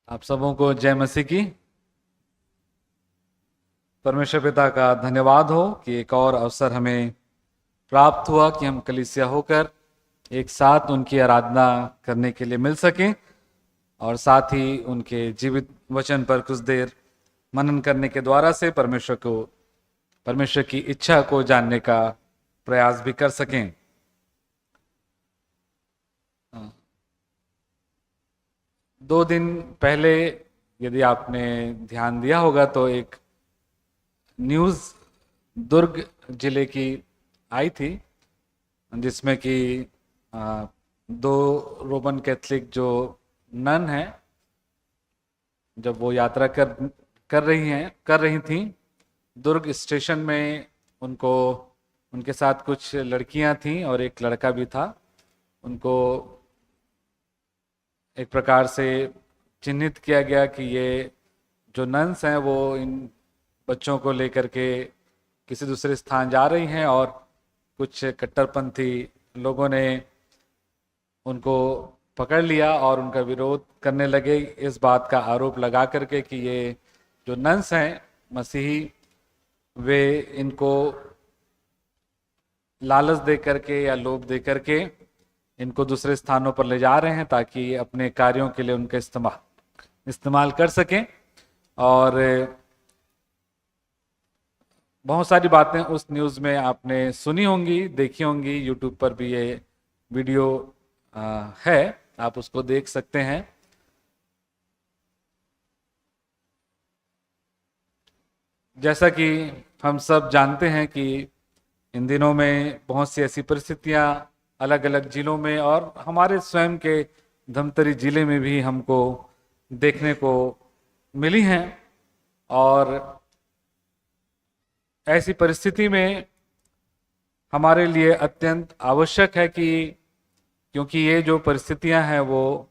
आप सबों को जय मसीह की। परमेश्वर पिता का धन्यवाद हो कि एक और अवसर हमें प्राप्त हुआ कि हम कलीसिया होकर एक साथ उनकी आराधना करने के लिए मिल सकें और साथ ही उनके जीवित वचन पर कुछ देर मनन करने के द्वारा से परमेश्वर की इच्छा को जानने का प्रयास भी कर सकें। दो दिन पहले यदि आपने ध्यान दिया होगा तो एक न्यूज़ दुर्ग जिले की आई थी जिसमें कि दो रोमन कैथलिक जो नन हैं, जब वो यात्रा कर रही थी दुर्ग स्टेशन में, उनके साथ कुछ लड़कियां थीं और एक लड़का भी था। उनको एक प्रकार से चिन्हित किया गया कि ये जो नन्स हैं वो इन बच्चों को लेकर के किसी दूसरे स्थान जा रही हैं और कुछ कट्टरपंथी लोगों ने उनको पकड़ लिया और उनका विरोध करने लगे, इस बात का आरोप लगा करके कि ये जो नन्स हैं मसीही, वे इनको लालच दे करके या लोभ दे करके इनको दूसरे स्थानों पर ले जा रहे हैं ताकि अपने कार्यों के लिए उनका इस्तेमाल कर सकें। और बहुत सारी बातें उस न्यूज़ में आपने सुनी होंगी, देखी होंगी। यूट्यूब पर भी ये वीडियो है, आप उसको देख सकते हैं। जैसा कि हम सब जानते हैं कि इन दिनों में बहुत सी ऐसी परिस्थितियां अलग अलग जिलों में और हमारे स्वयं के धमतरी जिले में भी हमको देखने को मिली हैं। और ऐसी परिस्थिति में हमारे लिए अत्यंत आवश्यक है कि क्योंकि ये जो परिस्थितियां हैं वो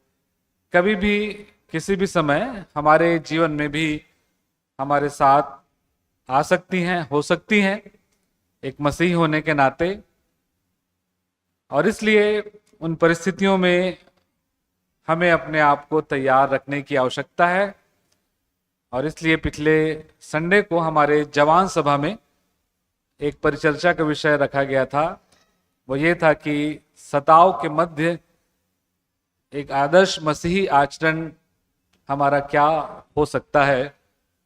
कभी भी किसी भी समय हमारे जीवन में भी हमारे साथ आ सकती हैं, हो सकती हैं एक मसीही होने के नाते। और इसलिए उन परिस्थितियों में हमें अपने आप को तैयार रखने की आवश्यकता है। और इसलिए पिछले संडे को हमारे जवान सभा में एक परिचर्चा का विषय रखा गया था, वो ये था कि सताव के मध्य एक आदर्श मसीही आचरण हमारा क्या हो सकता है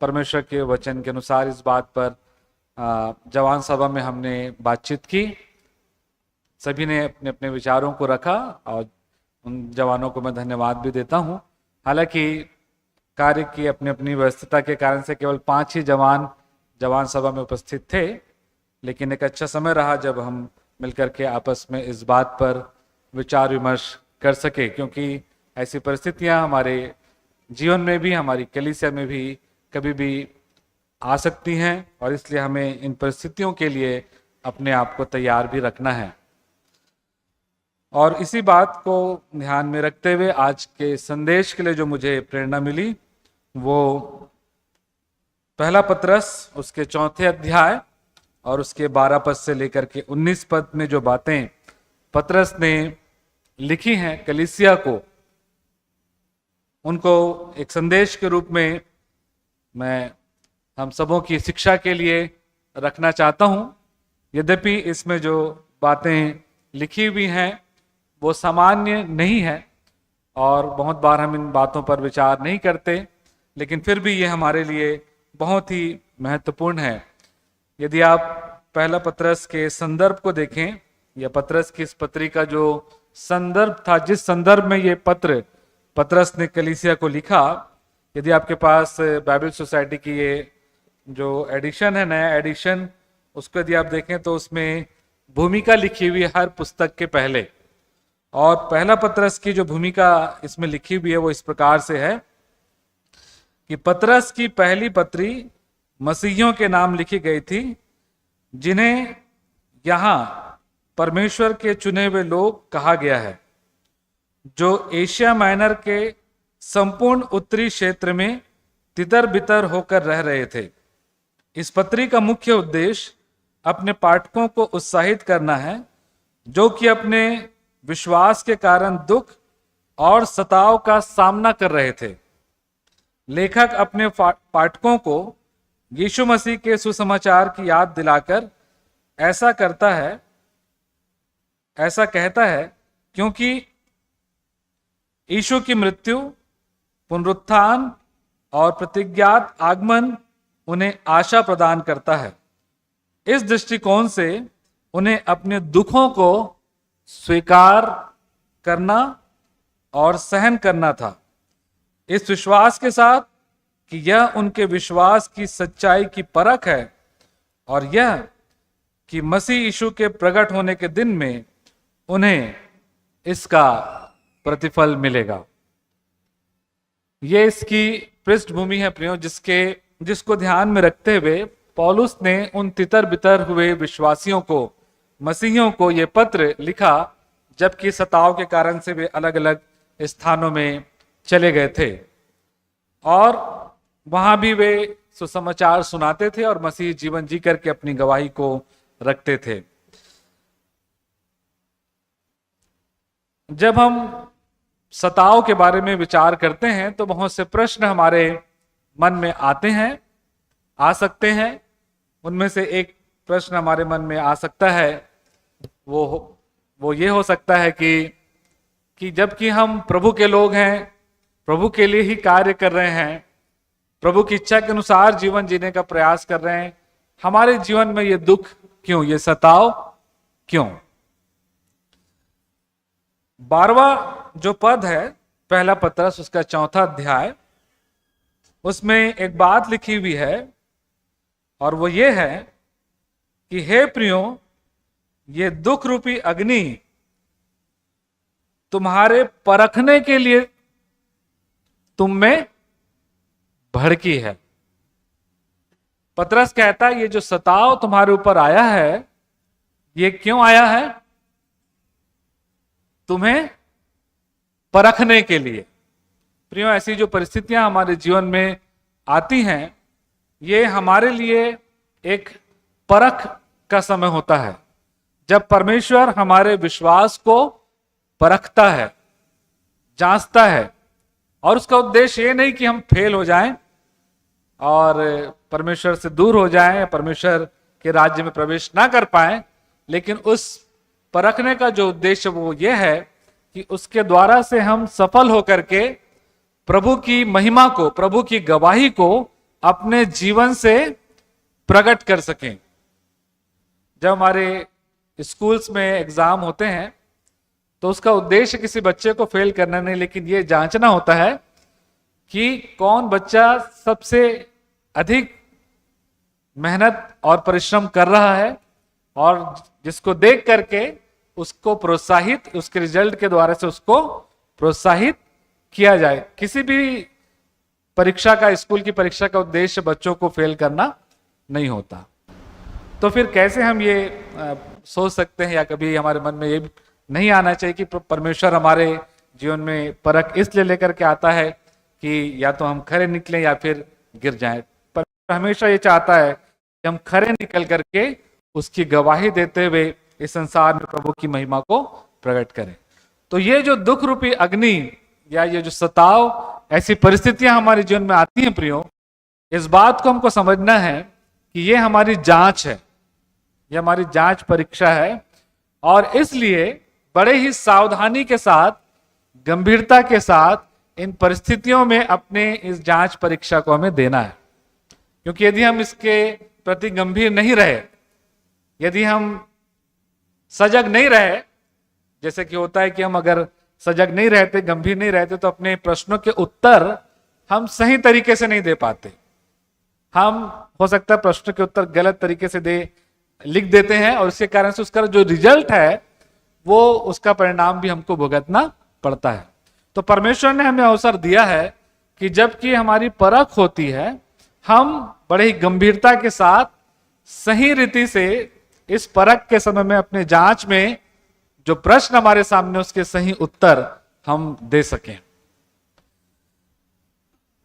परमेश्वर के वचन के अनुसार। इस बात पर जवान सभा में हमने बातचीत की, सभी ने अपने अपने विचारों को रखा और उन जवानों को मैं धन्यवाद भी देता हूं। हालांकि कार्य की अपनी अपनी व्यस्तता के कारण से केवल 5 ही जवान सभा में उपस्थित थे, लेकिन एक अच्छा समय रहा जब हम मिलकर के आपस में इस बात पर विचार विमर्श कर सके, क्योंकि ऐसी परिस्थितियां हमारे जीवन में भी, हमारी कलीसिया में भी कभी भी आ सकती हैं और इसलिए हमें इन परिस्थितियों के लिए अपने आप को तैयार भी रखना है। और इसी बात को ध्यान में रखते हुए आज के संदेश के लिए जो मुझे प्रेरणा मिली वो पहला पत्रस उसके 4 अध्याय और उसके 12 पद से लेकर के 19 पद में जो बातें पत्रस ने लिखी हैं कलीसिया को, उनको एक संदेश के रूप में मैं हम सबों की शिक्षा के लिए रखना चाहता हूं। यद्यपि इसमें जो बातें लिखी हुई हैं वो सामान्य नहीं है और बहुत बार हम इन बातों पर विचार नहीं करते, लेकिन फिर भी ये हमारे लिए बहुत ही महत्वपूर्ण है। यदि आप पहला पत्रस के संदर्भ को देखें, या पत्रस की इस पत्री का जो संदर्भ था, जिस संदर्भ में ये पत्रस ने कलीसिया को लिखा, यदि आपके पास बाइबल सोसाइटी की ये जो एडिशन है, नया एडिशन, उसको यदि आप देखें तो उसमें भूमिका लिखी हुई है हर पुस्तक के पहले। और पहला पत्रस की जो भूमिका इसमें लिखी हुई है वो इस प्रकार से है कि पत्रस की पहली पत्री मसीहियों के नाम लिखी गई थी, जिन्हें यहां परमेश्वर के चुने हुए लोग कहा गया है, जो एशिया माइनर के संपूर्ण उत्तरी क्षेत्र में तितर बितर होकर रह रहे थे। इस पत्री का मुख्य उद्देश्य अपने पाठकों को उत्साहित करना है, जो कि अपने विश्वास के कारण दुख और सताव का सामना कर रहे थे। लेखक अपने पाठकों को यीशु मसीह के सुसमाचार की याद दिलाकर ऐसा कहता है क्योंकि यीशु की मृत्यु, पुनरुत्थान और प्रतिज्ञात आगमन उन्हें आशा प्रदान करता है। इस दृष्टिकोण से उन्हें अपने दुखों को स्वीकार करना और सहन करना था, इस विश्वास के साथ कि यह उनके विश्वास की सच्चाई की परख है और यह कि मसीह यीशु के प्रकट होने के दिन में उन्हें इसका प्रतिफल मिलेगा। ये इसकी पृष्ठभूमि है प्रियो, जिसको ध्यान में रखते हुए पौलुस ने उन तितर बितर हुए विश्वासियों को, मसीहियों को ये पत्र लिखा, जबकि सताव के कारण से वे अलग अलग स्थानों में चले गए थे और वहां भी वे सुसमाचार सुनाते थे और मसीह जीवन जी करके अपनी गवाही को रखते थे। जब हम सताव के बारे में विचार करते हैं तो बहुत से प्रश्न हमारे मन में आ सकते हैं। उनमें से एक प्रश्न हमारे मन में आ सकता है, वो ये हो सकता है कि जबकि हम प्रभु के लोग हैं, प्रभु के लिए ही कार्य कर रहे हैं, प्रभु की इच्छा के अनुसार जीवन जीने का प्रयास कर रहे हैं, हमारे जीवन में ये दुख क्यों, ये सताव क्यों? 12वां जो पद है पहला पत्रस उसका 4था अध्याय, उसमें एक बात लिखी हुई है और वो ये है कि हे प्रियो, ये दुख रूपी अग्नि तुम्हारे परखने के लिए तुम में भड़की है। पतरस कहता है ये जो सताव तुम्हारे ऊपर आया है, ये क्यों आया है? तुम्हें परखने के लिए। प्रियो, ऐसी जो परिस्थितियां हमारे जीवन में आती हैं, ये हमारे लिए एक परख का समय होता है, जब परमेश्वर हमारे विश्वास को परखता है, जांचता है, और उसका उद्देश्य ये नहीं कि हम फेल हो जाएं और परमेश्वर से दूर हो जाएं या परमेश्वर के राज्य में प्रवेश ना कर पाएं, लेकिन उस परखने का जो उद्देश्य वो ये है कि उसके द्वारा से हम सफल होकर के प्रभु की महिमा को, प्रभु की गवाही को अपने जीवन से प्रकट कर सकें। जब हमारे स्कूल्स में एग्जाम होते हैं तो उसका उद्देश्य किसी बच्चे को फेल करना नहीं, लेकिन ये जांचना होता है कि कौन बच्चा सबसे अधिक मेहनत और परिश्रम कर रहा है, और जिसको देख करके उसको प्रोत्साहित, उसके रिजल्ट के द्वारा से उसको प्रोत्साहित किया जाए। किसी भी परीक्षा का, स्कूल की परीक्षा का उद्देश्य बच्चों को फेल करना नहीं होता। तो फिर कैसे हम ये सोच सकते हैं, या कभी हमारे मन में ये नहीं आना चाहिए कि परमेश्वर हमारे जीवन में परख इसलिए लेकर के आता है कि या तो हम खरे निकलें या फिर गिर जाएं। परमेश्वर हमेशा ये चाहता है कि हम खरे निकल करके उसकी गवाही देते हुए इस संसार में प्रभु की महिमा को प्रकट करें। तो ये जो दुख रूपी अग्नि या ये जो सताव, ऐसी परिस्थितियां हमारे जीवन में आती हैं प्रियो, इस बात को हमको समझना है कि ये हमारी जांच है, ये हमारी जांच परीक्षा है, और इसलिए बड़े ही सावधानी के साथ, गंभीरता के साथ इन परिस्थितियों में अपने इस जांच परीक्षा को हमें देना है। क्योंकि यदि हम इसके प्रति गंभीर नहीं रहे, यदि हम सजग नहीं रहे, जैसे कि होता है कि हम अगर सजग नहीं रहते, गंभीर नहीं रहते, तो अपने प्रश्नों के उत्तर हम सही तरीके से नहीं दे पाते। हम हो सकता है प्रश्न के उत्तर गलत तरीके से लिख देते हैं, और इसके कारण से उसका जो रिजल्ट है वो, उसका परिणाम भी हमको भुगतना पड़ता है। तो परमेश्वर ने हमें अवसर दिया है कि जबकि हमारी परख होती है, हम बड़े ही गंभीरता के साथ सही रीति से इस परख के समय में अपने जांच में जो प्रश्न हमारे सामने, उसके सही उत्तर हम दे सकें।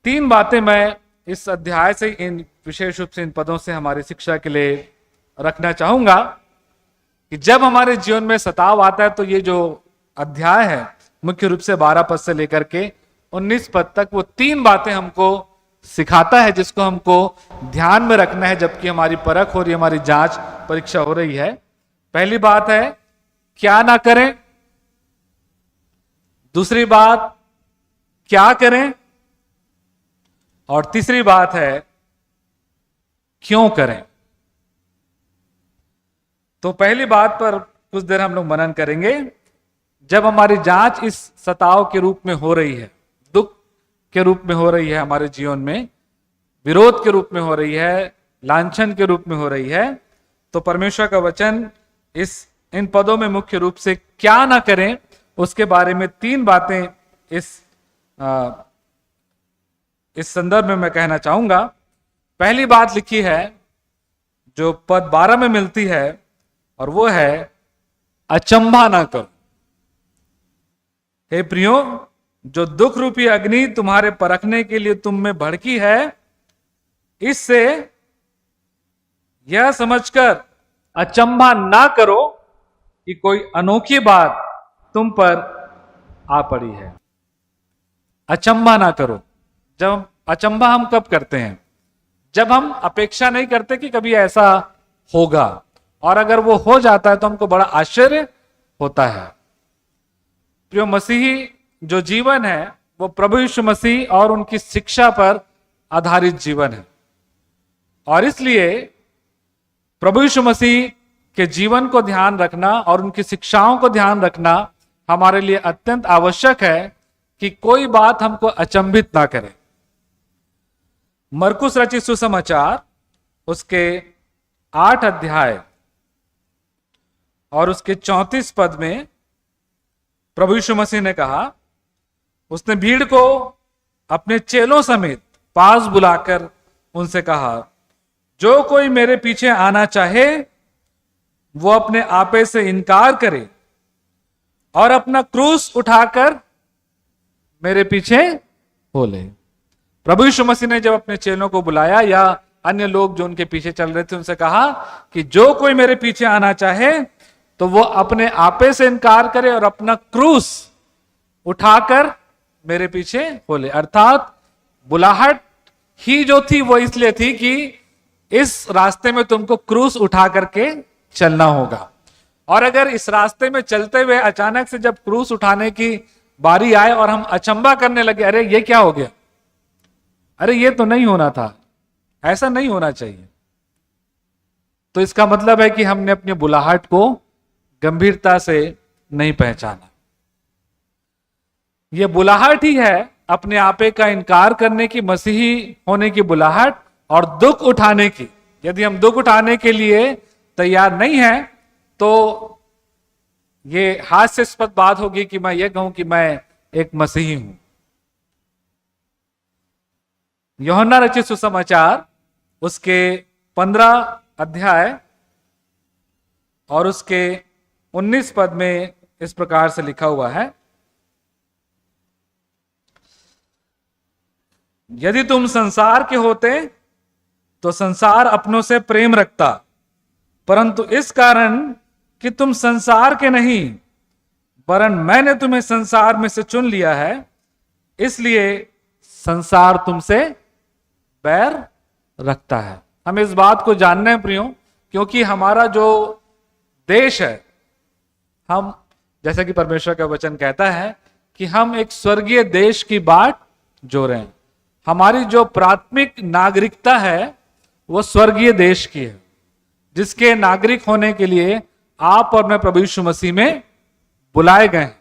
3 बातें मैं इस अध्याय से, इन विशेष रूप से इन पदों से हमारी शिक्षा के लिए रखना चाहूंगा कि जब हमारे जीवन में सताव आता है तो ये जो अध्याय है, मुख्य रूप से 12 पद से लेकर के 19 पद तक, वो 3 बातें हमको सिखाता है, जिसको हमको ध्यान में रखना है जबकि हमारी परख हो रही है, हमारी जांच परीक्षा हो रही है। पहली बात है क्या ना करें, दूसरी बात क्या करें, और तीसरी बात है क्यों करें। तो पहली बात पर कुछ देर हम लोग मनन करेंगे। जब हमारी जांच इस सताव के रूप में हो रही है, दुख के रूप में हो रही है, हमारे जीवन में विरोध के रूप में हो रही है, लांछन के रूप में हो रही है, तो परमेश्वर का वचन इन पदों में मुख्य रूप से क्या ना करें उसके बारे में 3 बातें इस संदर्भ में मैं कहना चाहूंगा। पहली बात लिखी है जो पद 12 में मिलती है, और वो है अचंभा ना करो। हे प्रियो, जो दुख रूपी अग्नि तुम्हारे परखने के लिए तुम में भड़की है, इससे यह समझकर अचंभा ना करो कि कोई अनोखी बात तुम पर आ पड़ी है। अचंभा ना करो। जब अचंभा हम कब करते हैं? जब हम अपेक्षा नहीं करते कि कभी ऐसा होगा, और अगर वो हो जाता है तो हमको बड़ा आश्चर्य होता है। प्रिय मसीही जो जीवन है वो प्रभु यीशु मसीह और उनकी शिक्षा पर आधारित जीवन है, और इसलिए प्रभु यीशु मसीह के जीवन को ध्यान रखना और उनकी शिक्षाओं को ध्यान रखना हमारे लिए अत्यंत आवश्यक है कि कोई बात हमको अचंभित ना करे। मरकुस रचित सुसमाचार उसके 8 अध्याय और उसके 34 पद में प्रभु यीशु मसीह ने कहा, उसने भीड़ को अपने चेलों समेत पास बुलाकर उनसे कहा, जो कोई मेरे पीछे आना चाहे वो अपने आपे से इनकार करे और अपना क्रूस उठाकर मेरे पीछे हो ले। प्रभु यीशु मसीह ने जब अपने चेलों को बुलाया या अन्य लोग जो उनके पीछे चल रहे थे उनसे कहा कि जो कोई मेरे पीछे आना चाहे तो वो अपने आपे से इनकार करे और अपना क्रूस उठाकर मेरे पीछे हो ले। अर्थात बुलाहट ही जो थी वो इसलिए थी कि इस रास्ते में तुमको क्रूस उठा करके चलना होगा, और अगर इस रास्ते में चलते हुए अचानक से जब क्रूस उठाने की बारी आए और हम अचंभा करने लगे, अरे ये क्या हो गया, अरे ये तो नहीं होना था, ऐसा नहीं होना चाहिए, तो इसका मतलब है कि हमने अपनी बुलाहट को गंभीरता से नहीं पहचाना। यह बुलाहट ही है अपने आपे का इनकार करने की, मसीही होने की बुलाहट और दुख उठाने की। यदि हम दुख उठाने के लिए तैयार नहीं है तो ये हास्यास्पद बात होगी कि मैं ये कहूं कि मैं एक मसीही हूं। यूहन्ना रचित सुसमाचार उसके 15 अध्याय और उसके 19 पद में इस प्रकार से लिखा हुआ है, यदि तुम संसार के होते तो संसार अपनों से प्रेम रखता, परंतु इस कारण कि तुम संसार के नहीं वरन मैंने तुम्हें संसार में से चुन लिया है, इसलिए संसार तुमसे बैर रखता है। हम इस बात को जानना है प्रियो, क्योंकि हमारा जो देश है, हम जैसा कि परमेश्वर का वचन कहता है कि हम एक स्वर्गीय देश की बाट जो रहे हैं। हमारी जो प्राथमिक नागरिकता है वो स्वर्गीय देश की है, जिसके नागरिक होने के लिए आप और मैं प्रभु यीशु मसीह में बुलाए गए हैं।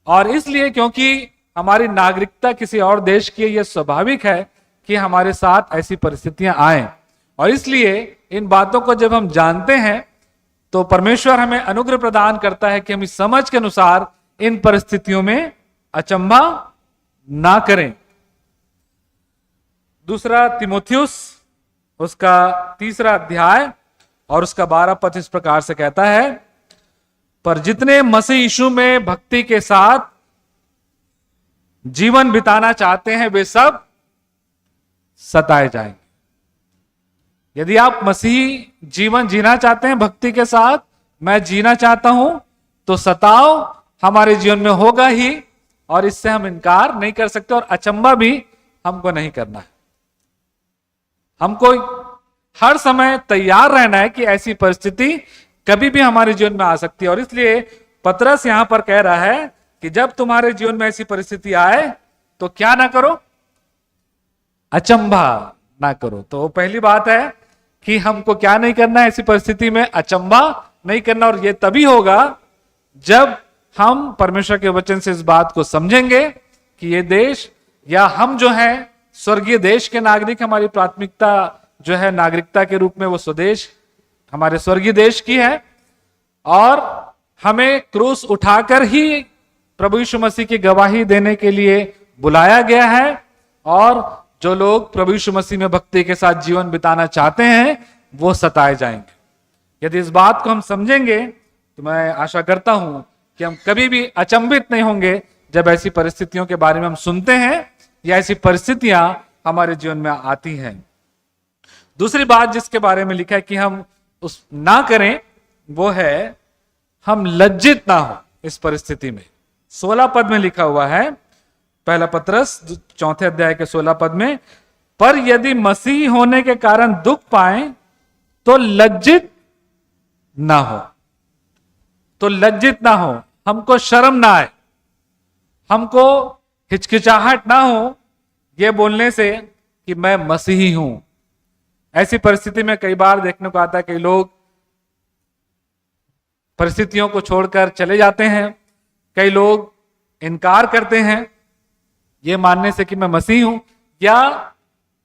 और इसलिए क्योंकि हमारी नागरिकता किसी और देश की है, यह स्वाभाविक है कि हमारे साथ ऐसी परिस्थितियां आए, और इसलिए इन बातों को जब हम जानते हैं तो परमेश्वर हमें अनुग्रह प्रदान करता है कि हम इस समझ के अनुसार इन परिस्थितियों में अचंभा ना करें। दूसरा तिमोथियुस उसका 3 अध्याय और उसका 12 पद इस प्रकार से कहता है, पर जितने मसीह यीशु में भक्ति के साथ जीवन बिताना चाहते हैं वे सब सताए जाएंगे। यदि आप मसीही जीवन जीना चाहते हैं भक्ति के साथ, मैं जीना चाहता हूं, तो सताव हमारे जीवन में होगा ही, और इससे हम इनकार नहीं कर सकते और अचंभा भी हमको नहीं करना है। हमको हर समय तैयार रहना है कि ऐसी परिस्थिति कभी भी हमारे जीवन में आ सकती है। और इसलिए पतरस यहां पर कह रहा है कि जब तुम्हारे जीवन में ऐसी परिस्थिति आए तो क्या ना करो, अचंभा ना करो। तो पहली बात है कि हमको क्या नहीं करना है, ऐसी परिस्थिति में अचंभा नहीं करना। और यह तभी होगा जब हम परमेश्वर के वचन से इस बात को समझेंगे कि ये देश या हम जो है स्वर्गीय देश के नागरिक, हमारी प्राथमिकता जो है नागरिकता के रूप में वो स्वदेश हमारे स्वर्गीय देश की है, और हमें क्रूस उठाकर ही प्रभु यीशु मसीह की गवाही देने के लिए बुलाया गया है। और जो लोग प्रभु यीशु मसीह में भक्ति के साथ जीवन बिताना चाहते हैं वो सताए जाएंगे। यदि इस बात को हम समझेंगे तो मैं आशा करता हूं कि हम कभी भी अचंभित नहीं होंगे जब ऐसी परिस्थितियों के बारे में हम सुनते हैं या ऐसी परिस्थितियां हमारे जीवन में आती हैं। दूसरी बात जिसके बारे में लिखा है कि हम उस ना करें वो है हम लज्जित ना हो इस परिस्थिति में। 16 पद में लिखा हुआ है, पहला पत्रस 4 अध्याय के 16 पद में, पर यदि मसीह होने के कारण दुख पाए तो लज्जित ना हो। तो लज्जित ना हो, हमको शर्म ना आए, हमको हिचकिचाहट ना हो ये बोलने से कि मैं मसीही हूं। ऐसी परिस्थिति में कई बार देखने को आता है कई लोग परिस्थितियों को छोड़कर चले जाते हैं, कई लोग इनकार करते हैं ये मानने से कि मैं मसीह हूं, या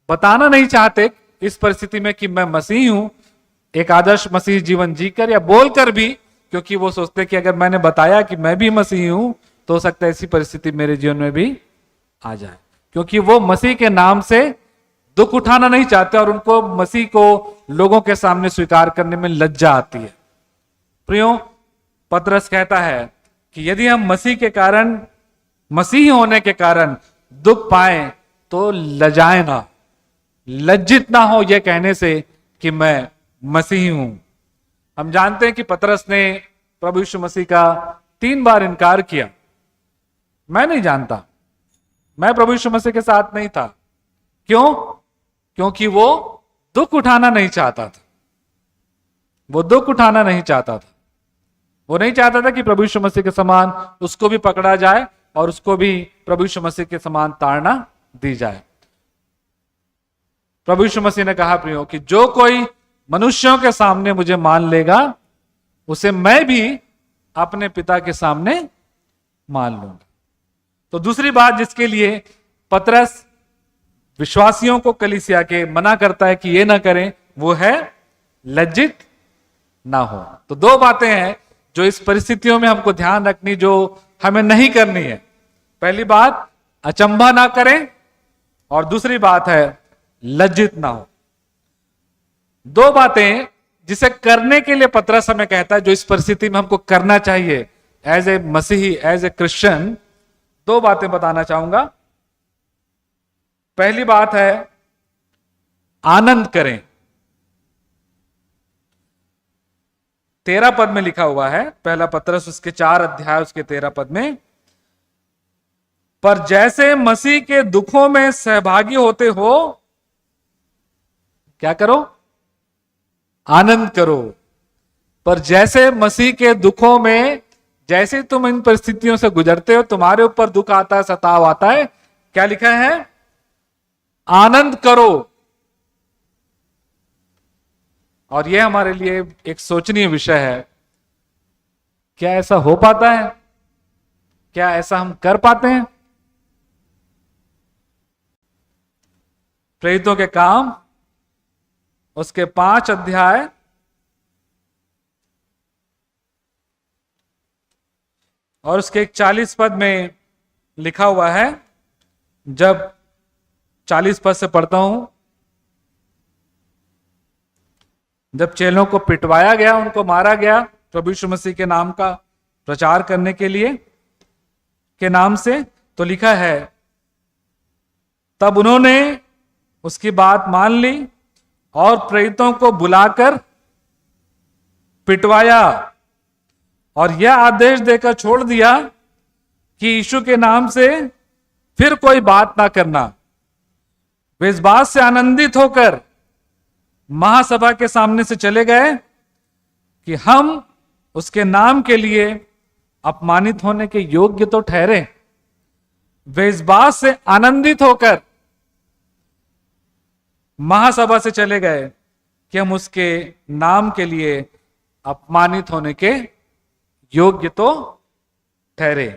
बताना नहीं चाहते इस परिस्थिति में कि मैं मसीह हूं, एक आदर्श मसीह जीवन जीकर या बोलकर भी, क्योंकि वो सोचते कि अगर मैंने बताया कि मैं भी मसीह हूं तो हो सकता है ऐसी परिस्थिति मेरे जीवन में भी आ जाए, क्योंकि वो मसीह के नाम से दुख उठाना नहीं चाहते और उनको मसीह को लोगों के सामने स्वीकार करने में लज्जा आती है। प्रियो, पतरस कहता है कि यदि हम मसीह के कारण, मसीह होने के कारण दुख पाए तो लजाए ना, लज्जित ना हो यह कहने से कि मैं मसीही हूं। हम जानते हैं कि पतरस ने प्रभु यीशु मसीह का 3 बार इनकार किया। मैं नहीं जानता, मैं प्रभु यीशु मसीह के साथ नहीं था। क्यों? क्योंकि वो दुख उठाना नहीं चाहता था। वो दुख उठाना नहीं चाहता था। वो नहीं चाहता था कि प्रभु यीशु मसीह के समान उसको भी पकड़ा जाए और उसको भी प्रभु यीशु मसीह के समान ताड़ना दी जाए। प्रभु यीशु मसीह ने कहा प्रियो कि जो कोई मनुष्यों के सामने मुझे मान लेगा उसे मैं भी अपने पिता के सामने मान लूंगा। तो दूसरी बात जिसके लिए पतरस विश्वासियों को कलीसिया के मना करता है कि ये ना करें वो है लज्जित ना हो। तो 2 बातें हैं जो इस परिस्थितियों में हमको ध्यान रखनी, जो हमें नहीं करनी है। पहली बात अचंभा ना करें और दूसरी बात है लज्जित ना हो। 2 बातें जिसे करने के लिए पतरस हमें कहता है, जो इस परिस्थिति में हमको करना चाहिए एज ए मसीही, एज ए क्रिश्चियन। 2 बातें बताना चाहूंगा। पहली बात है आनंद करें। 13 पद में लिखा हुआ है, पहला पतरस उसके 4 अध्याय उसके 13 पद में, पर जैसे मसीह के दुखों में सहभागी होते हो क्या करो? आनंद करो। पर जैसे मसीह के दुखों में, जैसे तुम इन परिस्थितियों से गुजरते हो, तुम्हारे ऊपर दुख आता है, सताव आता है, क्या लिखा है? आनंद करो। और यह हमारे लिए एक सोचनीय विषय है। क्या ऐसा हो पाता है? क्या ऐसा हम कर पाते हैं? प्रेरितों के काम उसके 5 अध्याय और उसके 41 पद में लिखा हुआ है। जब 40 पद से पढ़ता हूं, जब चेलों को पिटवाया गया, उनको मारा गया प्रभु यीशु मसीह के नाम का प्रचार करने के लिए के नाम से, तो लिखा है तब उन्होंने उसकी बात मान ली और प्रेरितों को बुलाकर पिटवाया और यह आदेश देकर छोड़ दिया कि यीशु के नाम से फिर कोई बात ना करना। वे इस बात से आनंदित होकर महासभा के सामने से चले गए कि हम उसके नाम के लिए अपमानित होने के योग्य तो ठहरे। वे इस बात से आनंदित होकर महासभा से चले गए कि हम उसके नाम के लिए अपमानित होने के योग्य तो ठहरे।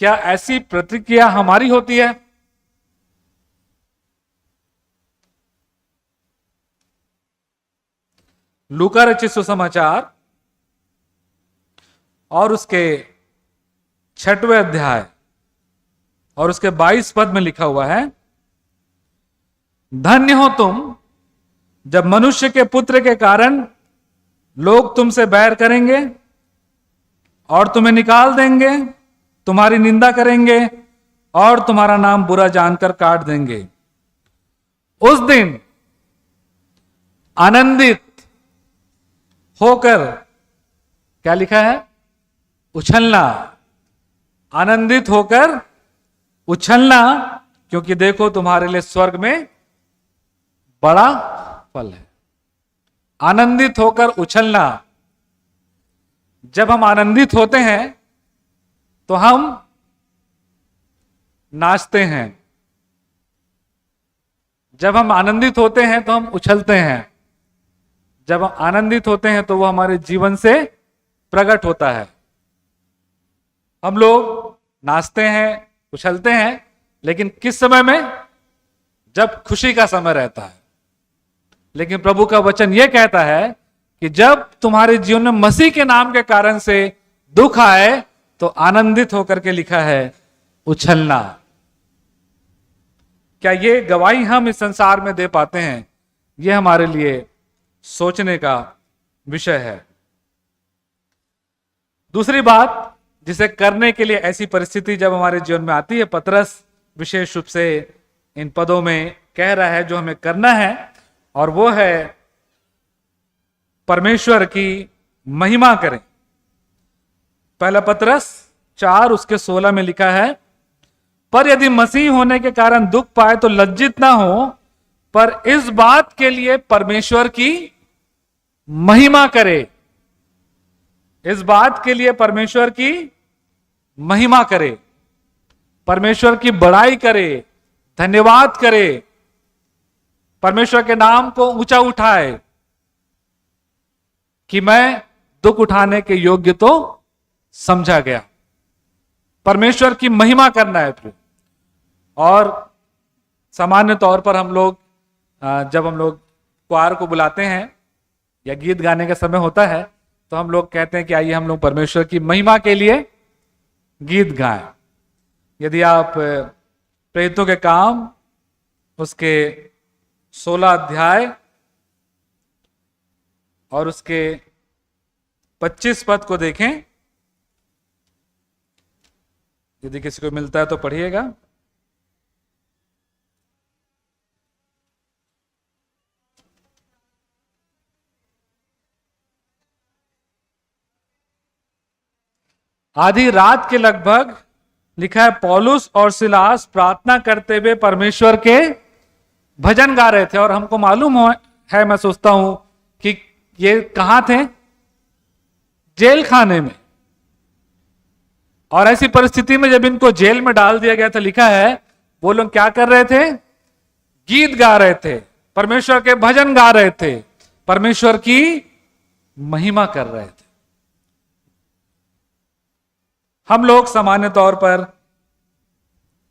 क्या ऐसी प्रतिक्रिया हमारी होती है? लूका रचित सुसमाचार और उसके 6वें अध्याय और उसके 22 पद में लिखा हुआ है, धन्य हो तुम जब मनुष्य के पुत्र के कारण लोग तुमसे बैर करेंगे और तुम्हें निकाल देंगे, तुम्हारी निंदा करेंगे और तुम्हारा नाम बुरा जानकर काट देंगे। उस दिन आनंदित होकर, क्या लिखा है? उछलना। आनंदित होकर उछलना, क्योंकि देखो तुम्हारे लिए स्वर्ग में बड़ा फल है। आनंदित होकर उछलना। जब हम आनंदित होते हैं तो हम नाचते हैं। जब हम आनंदित होते हैं तो हम उछलते हैं। जब हम आनंदित होते हैं तो वो हमारे जीवन से प्रकट होता है। हम लोग नाचते हैं, उछलते हैं, लेकिन किस समय में? जब खुशी का समय रहता है। लेकिन प्रभु का वचन यह कहता है कि जब तुम्हारे जीवन में मसीह के नाम के कारण से दुख आए तो आनंदित होकर के, लिखा है, उछलना। क्या ये गवाही हम इस संसार में दे पाते हैं? यह हमारे लिए सोचने का विषय है। दूसरी बात जिसे करने के लिए ऐसी परिस्थिति जब हमारे जीवन में आती है, पतरस विशेष रूप से इन पदों में कह रहा है जो हमें करना है, और वो है परमेश्वर की महिमा करें। पहला पतरस 4 उसके 16 में लिखा है, पर यदि मसीह होने के कारण दुख पाए तो लज्जित ना हो, पर इस बात के लिए परमेश्वर की महिमा करे। इस बात के लिए परमेश्वर की महिमा करे, परमेश्वर की बड़ाई करे, धन्यवाद करे, परमेश्वर के नाम को ऊंचा उठाए कि मैं दुख उठाने के योग्य तो समझा गया। परमेश्वर की महिमा करना है प्रिय। और सामान्य तौर पर हम लोग जब हम लोग क्वार को बुलाते हैं या गीत गाने का समय होता है तो हम लोग कहते हैं कि आइए हम लोग परमेश्वर की महिमा के लिए गीत गाएं। यदि आप प्रेरितों के काम उसके 16 अध्याय और उसके 25 पद को देखें, यदि किसी को मिलता है तो पढ़िएगा। आधी रात के लगभग, लिखा है, पौलुस और सिलास प्रार्थना करते हुए परमेश्वर के भजन गा रहे थे। और हमको मालूम है, मैं सोचता हूं कि ये कहां थे? जेल खाने में। और ऐसी परिस्थिति में जब इनको जेल में डाल दिया गया था, लिखा है वो लोग क्या कर रहे थे? गीत गा रहे थे, परमेश्वर के भजन गा रहे थे, परमेश्वर की महिमा कर रहे थे। हम लोग सामान्य तौर पर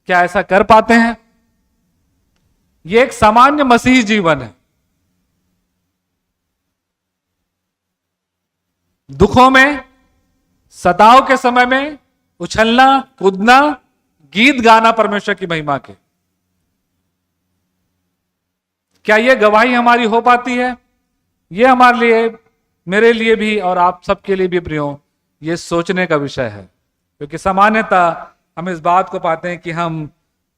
क्या ऐसा कर पाते हैं? यह एक सामान्य मसीही जीवन है। दुखों में, सताव के समय में उछलना, कूदना, गीत गाना परमेश्वर की महिमा के। क्या यह गवाही हमारी हो पाती है? यह हमारे लिए, मेरे लिए भी और आप सबके लिए भी प्रियो, यह सोचने का विषय है। क्योंकि सामान्यतः हम इस बात को पाते हैं कि हम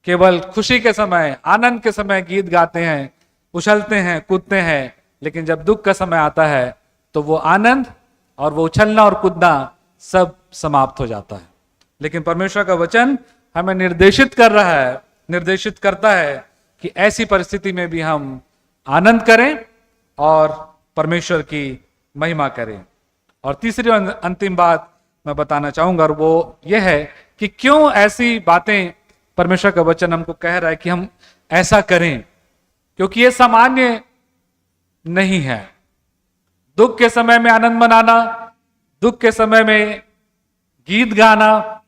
केवल खुशी के समय, आनंद के समय गीत गाते हैं, उछलते हैं, कूदते हैं, लेकिन जब दुख का समय आता है तो वो आनंद और वो उछलना और कूदना सब समाप्त हो जाता है। लेकिन परमेश्वर का वचन हमें निर्देशित करता है कि ऐसी परिस्थिति में भी हम आनंद करें और परमेश्वर की महिमा करें। और तीसरी और अंतिम बात मैं बताना चाहूंगा, और वो ये है कि क्यों ऐसी बातें परमेश्वर का वचन हमको कह रहा है कि हम ऐसा करें, क्योंकि ये सामान्य नहीं है। दुख के समय में आनंद मनाना, दुख के समय में गीत गाना,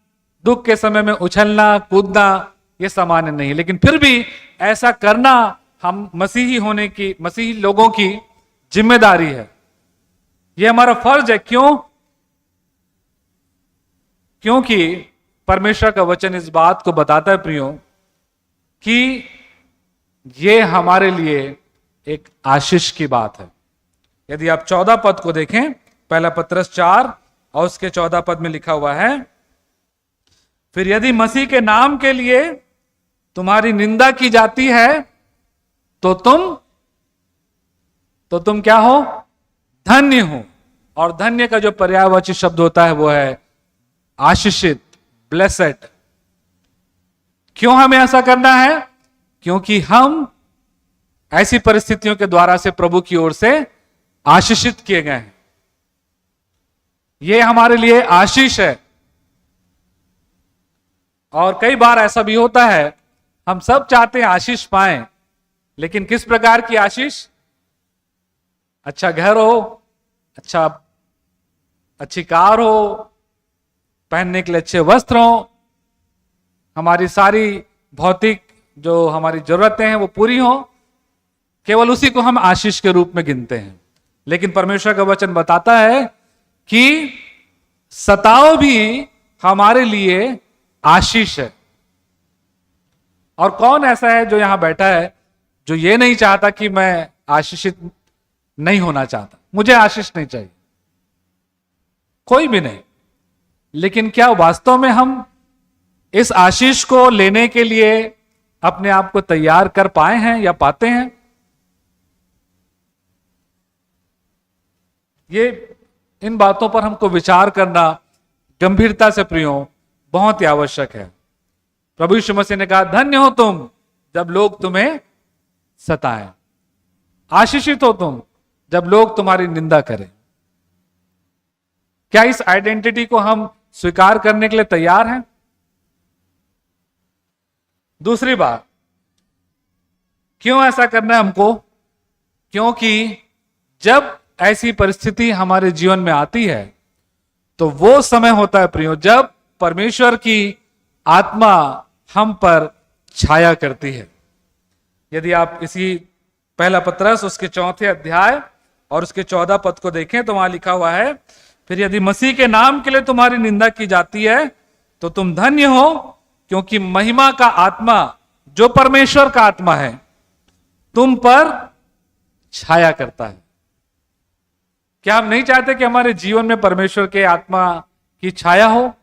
दुख के समय में उछलना कूदना, ये सामान्य नहीं, लेकिन फिर भी ऐसा करना हम मसीही लोगों की जिम्मेदारी है। यह हमारा फर्ज है। क्यों? क्योंकि परमेश्वर का वचन इस बात को बताता है प्रियो कि ये हमारे लिए एक आशीष की बात है। यदि आप 14 पद को देखें, पहला पत्रस 4 और उसके 14 पद में लिखा हुआ है, फिर यदि मसीह के नाम के लिए तुम्हारी निंदा की जाती है तो तुम क्या हो? धन्य हो। और धन्य का जो पर्यायवाची शब्द होता है वो है आशीषित, ब्लेसेड। क्यों हमें ऐसा करना है? क्योंकि हम ऐसी परिस्थितियों के द्वारा से प्रभु की ओर से आशीषित किए गए हैं। यह हमारे लिए आशीष है। और कई बार ऐसा भी होता है, हम सब चाहते हैं आशीष पाएं, लेकिन किस प्रकार की आशीष? अच्छा घर हो, अच्छी कार हो, पहनने के लिए अच्छे वस्त्र हो, हमारी सारी भौतिक जो हमारी जरूरतें हैं वो पूरी हो, केवल उसी को हम आशीष के रूप में गिनते हैं। लेकिन परमेश्वर का वचन बताता है कि सताव भी हमारे लिए आशीष है। और कौन ऐसा है जो यहां बैठा है जो ये नहीं चाहता कि मैं आशीषित नहीं होना चाहता, मुझे आशीष नहीं चाहिए? कोई भी नहीं। लेकिन क्या वास्तव में हम इस आशीष को लेने के लिए अपने आप को तैयार कर पाए हैं या पाते हैं? ये इन बातों पर हमको विचार करना गंभीरता से प्रियो बहुत ही आवश्यक है। प्रभु यीशु मसीह ने कहा, धन्य हो तुम जब लोग तुम्हें सताएं, आशीषित हो तुम जब लोग तुम्हारी निंदा करें। क्या इस आइडेंटिटी को हम स्वीकार करने के लिए तैयार हैं? दूसरी बात, क्यों ऐसा करना है हमको? क्योंकि जब ऐसी परिस्थिति हमारे जीवन में आती है तो वो समय होता है प्रियो जब परमेश्वर की आत्मा हम पर छाया करती है। यदि आप इसी पहला पत्रस उसके 4 अध्याय और उसके 14 पद को देखें तो वहां लिखा हुआ है, फिर यदि मसीह के नाम के लिए तुम्हारी निंदा की जाती है तो तुम धन्य हो, क्योंकि महिमा का आत्मा जो परमेश्वर का आत्मा है तुम पर छाया करता है। क्या हम नहीं चाहते कि हमारे जीवन में परमेश्वर के आत्मा की छाया हो?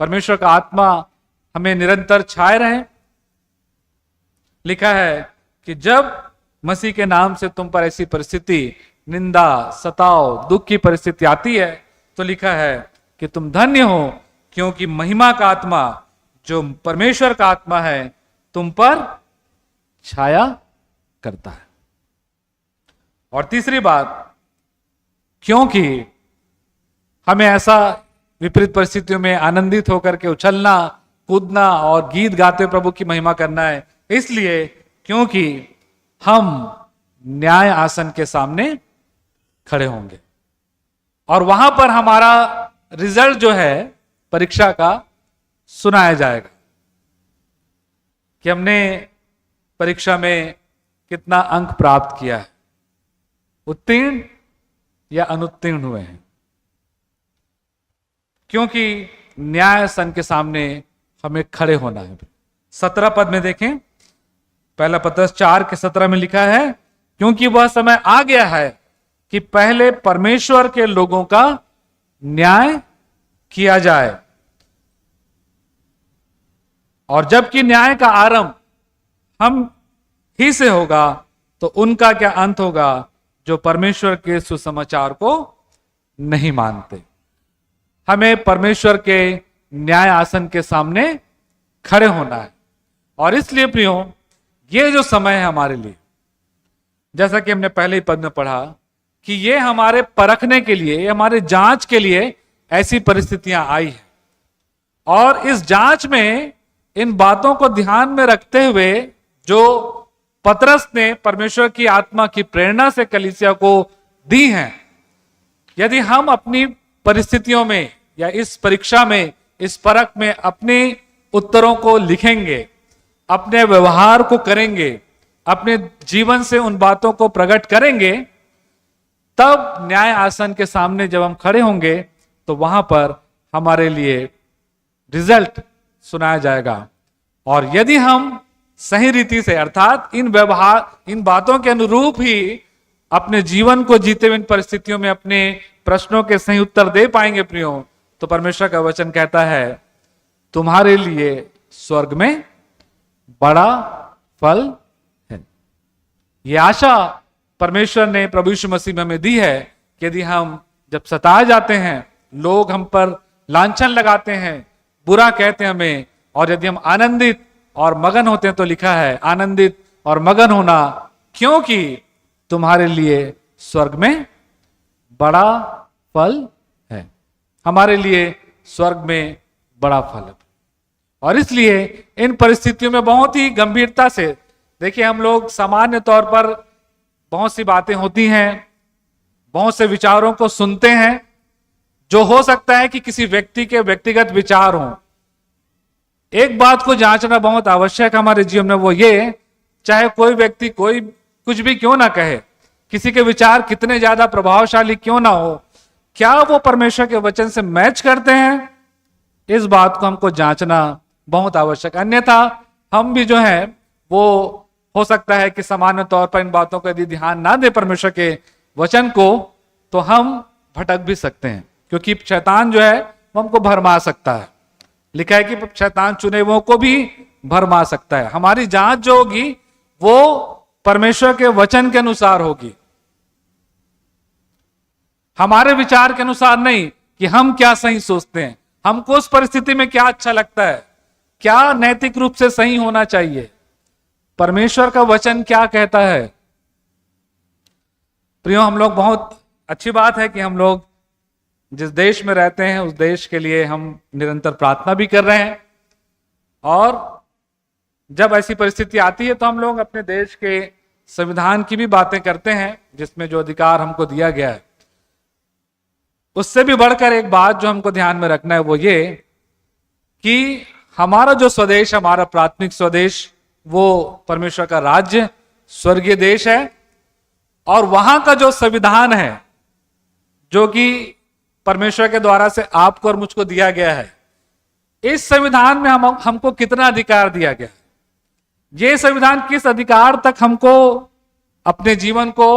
परमेश्वर का आत्मा हमें निरंतर छाए रहे। लिखा है कि जब मसीह के नाम से तुम पर ऐसी परिस्थिति, निंदा, सताव, दुख की परिस्थिति आती है तो लिखा है कि तुम धन्य हो, क्योंकि महिमा का आत्मा जो परमेश्वर का आत्मा है तुम पर छाया करता है। और तीसरी बात, क्योंकि हमें ऐसा विपरीत परिस्थितियों में आनंदित होकर के उछलना कूदना और गीत गाते प्रभु की महिमा करना है, इसलिए क्योंकि हम न्याय आसन के सामने खड़े होंगे और वहां पर हमारा रिजल्ट जो है परीक्षा का सुनाया जाएगा कि हमने परीक्षा में कितना अंक प्राप्त किया है, उत्तीर्ण या अनुत्तीर्ण हुए हैं। क्योंकि न्याय आसन के सामने हमें खड़े होना है। 17 पद में देखें, पहला पत्रस 4:17 में लिखा है, क्योंकि वह समय आ गया है कि पहले परमेश्वर के लोगों का न्याय किया जाए, और जबकि न्याय का आरंभ हम ही से होगा तो उनका क्या अंत होगा जो परमेश्वर के सुसमाचार को नहीं मानते। हमें परमेश्वर के न्याय आसन के सामने खड़े होना है। और इसलिए प्रियो, ये जो समय है हमारे लिए, जैसा कि हमने पहले ही पद में पढ़ा कि ये हमारे परखने के लिए, हमारे जांच के लिए ऐसी परिस्थितियां आई है। और इस जांच में इन बातों को ध्यान में रखते हुए जो पतरस ने परमेश्वर की आत्मा की प्रेरणा से कलीसिया को दी हैं, यदि हम अपनी परिस्थितियों में या इस परीक्षा में, इस परख में अपने उत्तरों को लिखेंगे, अपने व्यवहार को करेंगे, अपने जीवन से उन बातों को प्रकट करेंगे, तब न्याय आसन के सामने जब हम खड़े होंगे तो वहां पर हमारे लिए रिजल्ट सुनाया जाएगा। और यदि हम सही रीति से, अर्थात इन व्यवहार, इन बातों के अनुरूप ही अपने जीवन को जीते हुए इन परिस्थितियों में अपने प्रश्नों के सही उत्तर दे पाएंगे प्रियो, तो परमेश्वर का वचन कहता है तुम्हारे लिए स्वर्ग में बड़ा फल है। यह आशा परमेश्वर ने प्रभु यीशु मसीह में हमें दी है कि यदि हम जब सताए जाते हैं, लोग हम पर लांछन लगाते हैं, बुरा कहते हैं हमें, और यदि हम आनंदित और मगन होते हैं, तो लिखा है आनंदित और मगन होना, क्योंकि तुम्हारे लिए स्वर्ग में बड़ा फल है। हमारे लिए स्वर्ग में बड़ा फल है। और इसलिए इन परिस्थितियों में बहुत ही गंभीरता से देखिए, हम लोग सामान्य तौर पर बहुत सी बातें होती हैं, बहुत से विचारों को सुनते हैं, जो हो सकता है कि किसी व्यक्ति के व्यक्तिगत विचार हों। एक बात को जांचना बहुत आवश्यक है हमारे जीवन में, वो ये, चाहे कोई व्यक्ति कोई कुछ भी क्यों ना कहे, किसी के विचार कितने ज्यादा प्रभावशाली क्यों ना हो, क्या वो परमेश्वर के वचन से मैच करते हैं, इस बात को हमको जांचना बहुत आवश्यक। अन्यथा हम भी जो है वो हो सकता है कि सामान्य तौर पर इन बातों को यदि ध्यान ना दे परमेश्वर के वचन को, तो हम भटक भी सकते हैं, क्योंकि शैतान जो है वो हमको भरमा सकता है। लिखा है कि शैतान चुने हुओं को भी भरमा सकता है। हमारी जांच जो होगी वो परमेश्वर के वचन के अनुसार होगी, हमारे विचार के अनुसार नहीं कि हम क्या सही सोचते हैं, हमको उस परिस्थिति में क्या अच्छा लगता है, क्या नैतिक रूप से सही होना चाहिए, परमेश्वर का वचन क्या कहता है। प्रियो, हम लोग, बहुत अच्छी बात है कि हम लोग जिस देश में रहते हैं उस देश के लिए हम निरंतर प्रार्थना भी कर रहे हैं, और जब ऐसी परिस्थिति आती है तो हम लोग अपने देश के संविधान की भी बातें करते हैं, जिसमें जो अधिकार हमको दिया गया है। उससे भी बढ़कर एक बात जो हमको ध्यान में रखना है वो ये कि हमारा जो स्वदेश, हमारा प्राथमिक स्वदेश, वो परमेश्वर का राज्य, स्वर्गीय देश है, और वहां का जो संविधान है, जो कि परमेश्वर के द्वारा से आपको और मुझको दिया गया है, इस संविधान में हमको कितना अधिकार दिया गया है, ये संविधान किस अधिकार तक हमको अपने जीवन को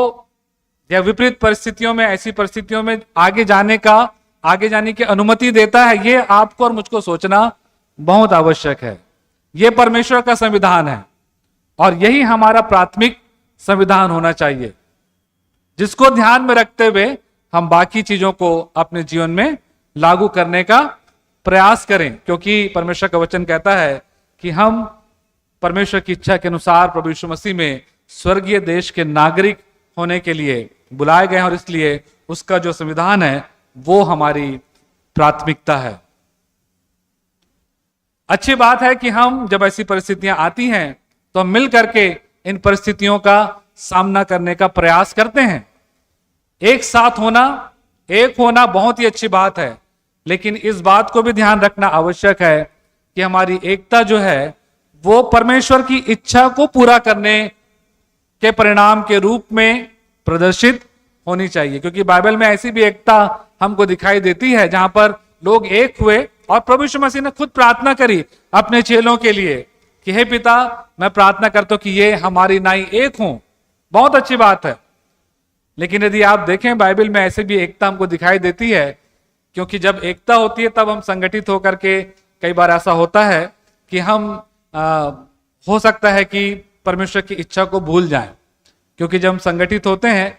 या विपरीत परिस्थितियों में, ऐसी परिस्थितियों में आगे जाने की अनुमति देता है, ये आपको और मुझको सोचना बहुत आवश्यक है। ये परमेश्वर का संविधान है और यही हमारा प्राथमिक संविधान होना चाहिए, जिसको ध्यान में रखते हुए हम बाकी चीजों को अपने जीवन में लागू करने का प्रयास करें, क्योंकि परमेश्वर का वचन कहता है कि हम परमेश्वर की इच्छा के अनुसार प्रभु यीशु मसीह में स्वर्गीय देश के नागरिक होने के लिए बुलाए गए हैं, और इसलिए उसका जो संविधान है वो हमारी प्राथमिकता है। अच्छी बात है कि हम जब ऐसी परिस्थितियां आती हैं तो हम मिल करके इन परिस्थितियों का सामना करने का प्रयास करते हैं। एक साथ होना, एक होना बहुत ही अच्छी बात है, लेकिन इस बात को भी ध्यान रखना आवश्यक है कि हमारी एकता जो है वो परमेश्वर की इच्छा को पूरा करने के परिणाम के रूप में प्रदर्शित होनी चाहिए, क्योंकि बाइबल में ऐसी भी एकता हमको दिखाई देती है जहां पर लोग एक हुए और प्रभु यीशु मसीह ने खुद प्रार्थना करी अपने चेलों के लिए कि हे पिता, मैं प्रार्थना करता हूं कि ये हमारी नाई एक हों। बहुत अच्छी बात है, लेकिन यदि आप देखें बाइबल में ऐसे भी एकता हमको दिखाई देती है, क्योंकि जब एकता होती है तब हम संगठित होकर के, कई बार ऐसा होता है कि हम हो सकता है कि परमेश्वर की इच्छा को भूल जाएं, क्योंकि जब हम संगठित होते हैं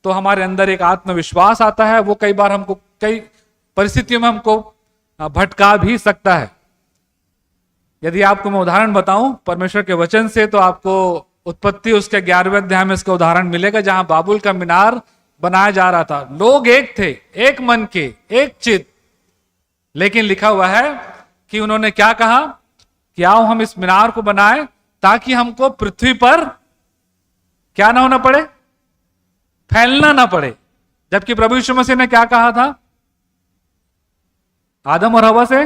तो हमारे अंदर एक आत्मविश्वास आता है, वो कई बार हमको कई परिस्थितियों में हमको भटका भी सकता है। यदि आपको मैं उदाहरण बताऊं परमेश्वर के वचन से, तो आपको उत्पत्ति उसके 11वें अध्याय में इसका उदाहरण मिलेगा, जहां बाबुल का मीनार बनाया जा रहा था। लोग एक थे, एक मन के, एक चित, लेकिन लिखा हुआ है कि उन्होंने क्या कहा कि आओ हम इस मीनार को बनाएं ताकि हमको पृथ्वी पर क्या ना होना पड़े, फैलना ना पड़े। जबकि प्रभु यीशु मसीह ने क्या कहा था, आदम और हवा से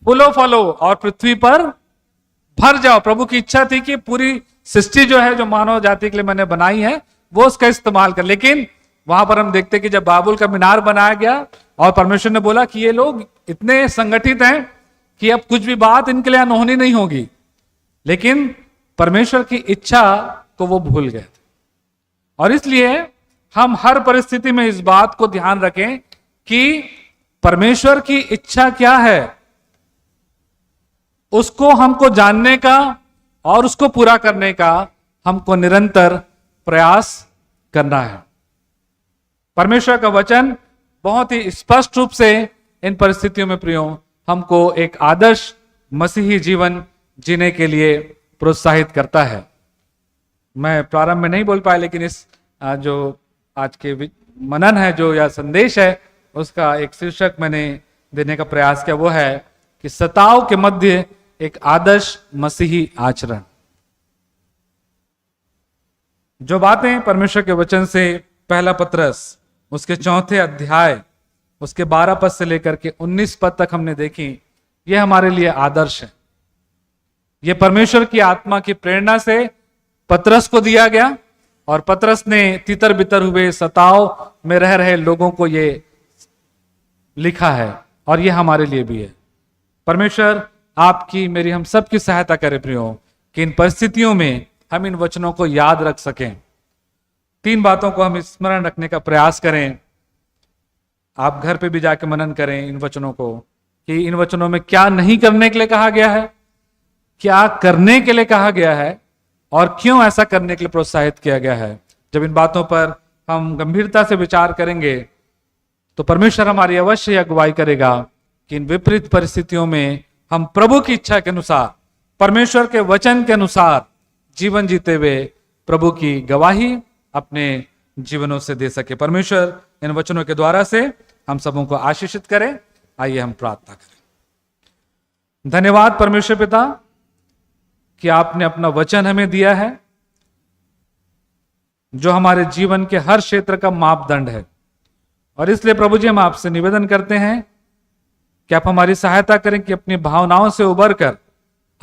फूलो फलो और पृथ्वी पर भर जाओ। प्रभु की इच्छा थी कि पूरी सृष्टि जो है, जो मानव जाति के लिए मैंने बनाई है, वो उसका इस्तेमाल कर। लेकिन वहां पर हम देखते कि जब बाबुल का मीनार बनाया गया और परमेश्वर ने बोला कि ये लोग इतने संगठित हैं कि अब कुछ भी बात इनके लिए अनहोनी नहीं होगी, लेकिन परमेश्वर की इच्छा को वो भूल गए थे। और इसलिए हम हर परिस्थिति में इस बात को ध्यान रखें कि परमेश्वर की इच्छा क्या है, उसको हमको जानने का और उसको पूरा करने का हमको निरंतर प्रयास करना है। परमेश्वर का वचन बहुत ही स्पष्ट रूप से इन परिस्थितियों में प्रियो हमको एक आदर्श मसीही जीवन जीने के लिए प्रोत्साहित करता है। मैं प्रारंभ में नहीं बोल पाया, लेकिन इस जो आज के मनन है जो या संदेश है, उसका एक शीर्षक मैंने देने का प्रयास किया, वो है कि सताव के मध्य एक आदर्श मसीही आचरण। जो बातें परमेश्वर के वचन से पहला पत्रस उसके 4 अध्याय उसके 12 पद से लेकर के 19 पद तक हमने देखी, ये हमारे लिए आदर्श है। ये परमेश्वर की आत्मा की प्रेरणा से पतरस को दिया गया और पतरस ने तितर बितर हुए सताव में रह रहे लोगों को ये लिखा है, और ये हमारे लिए भी है। परमेश्वर आपकी मेरी हम सब की सहायता करे प्रियो कि इन परिस्थितियों में हम इन वचनों को याद रख सकें। 3 बातों को हम स्मरण रखने का प्रयास करें। आप घर पे भी जाके मनन करें इन वचनों को, कि इन वचनों में क्या नहीं करने के लिए कहा गया है, क्या करने के लिए कहा गया है, और क्यों ऐसा करने के लिए प्रोत्साहित किया गया है। जब इन बातों पर हम गंभीरता से विचार करेंगे तो परमेश्वर हमारी अवश्य अगुवाई करेगा कि इन विपरीत परिस्थितियों में हम प्रभु की इच्छा के अनुसार, परमेश्वर के वचन के अनुसार जीवन जीते हुए प्रभु की गवाही अपने जीवनों से दे सके। परमेश्वर इन वचनों के द्वारा से हम सबों को आशीषित करें। आइए हम प्रार्थना करें। धन्यवाद परमेश्वर पिता कि आपने अपना वचन हमें दिया है, जो हमारे जीवन के हर क्षेत्र का मापदंड है। और इसलिए प्रभु जी हम आपसे निवेदन करते हैं कि आप हमारी सहायता करें कि अपनी भावनाओं से उबरकर,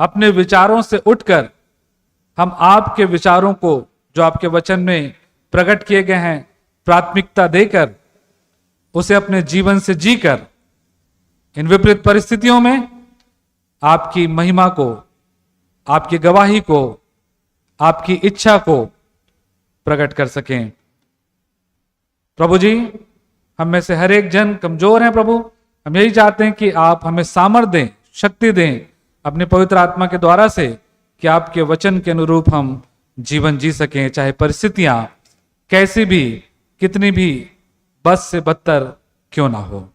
अपने विचारों से उठकर हम आपके विचारों को जो आपके वचन में प्रकट किए गए हैं प्राथमिकता देकर उसे अपने जीवन से जीकर इन विपरीत परिस्थितियों में आपकी महिमा को, आपकी गवाही को, आपकी इच्छा को प्रकट कर सकें। प्रभु जी हम में से हर एक जन कमजोर हैं प्रभु, हम यही चाहते हैं कि आप हमें सामर्थ्य दें, शक्ति दें अपने पवित्र आत्मा के द्वारा से, कि आपके वचन के अनुरूप हम जीवन जी सकें, चाहे परिस्थितियां कैसी भी, कितनी भी बस से बदतर क्यों ना हो।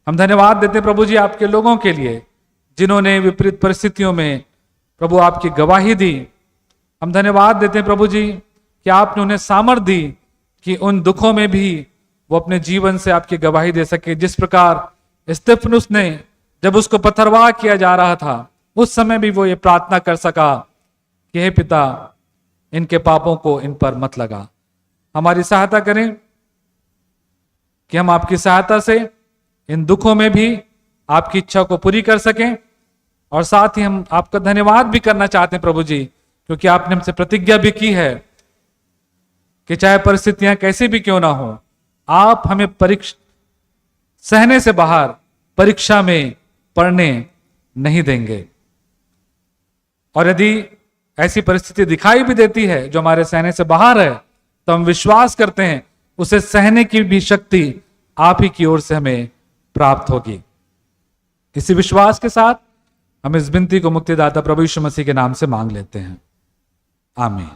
हम धन्यवाद देते प्रभु जी आपके लोगों के लिए जिन्होंने विपरीत परिस्थितियों में प्रभु आपकी गवाही दी। हम धन्यवाद देते हैं प्रभु जी कि आपने उन्हें सामर्थ्य दी कि उन दुखों में भी वो अपने जीवन से आपकी गवाही दे सके। जिस प्रकार स्तिफनुस ने, जब उसको पथरवाह किया जा रहा था, उस समय भी वो ये प्रार्थना कर सका कि हे पिता इनके पापों को इन पर मत लगा। हमारी सहायता करें कि हम आपकी सहायता से इन दुखों में भी आपकी इच्छा को पूरी कर सकें। और साथ ही हम आपका धन्यवाद भी करना चाहते हैं प्रभु जी, क्योंकि आपने हमसे प्रतिज्ञा भी की है कि चाहे परिस्थितियां कैसी भी क्यों ना हो, आप हमें सहने से बाहर परीक्षा में पढ़ने नहीं देंगे। और यदि ऐसी परिस्थिति दिखाई भी देती है जो हमारे सहने से बाहर है, तो हम विश्वास करते हैं उसे सहने की भी शक्ति आप ही की ओर से हमें प्राप्त होगी। इसी विश्वास के साथ हम इस विनती को मुक्तिदाता प्रभु यीशु मसीह के नाम से मांग लेते हैं, आमीन।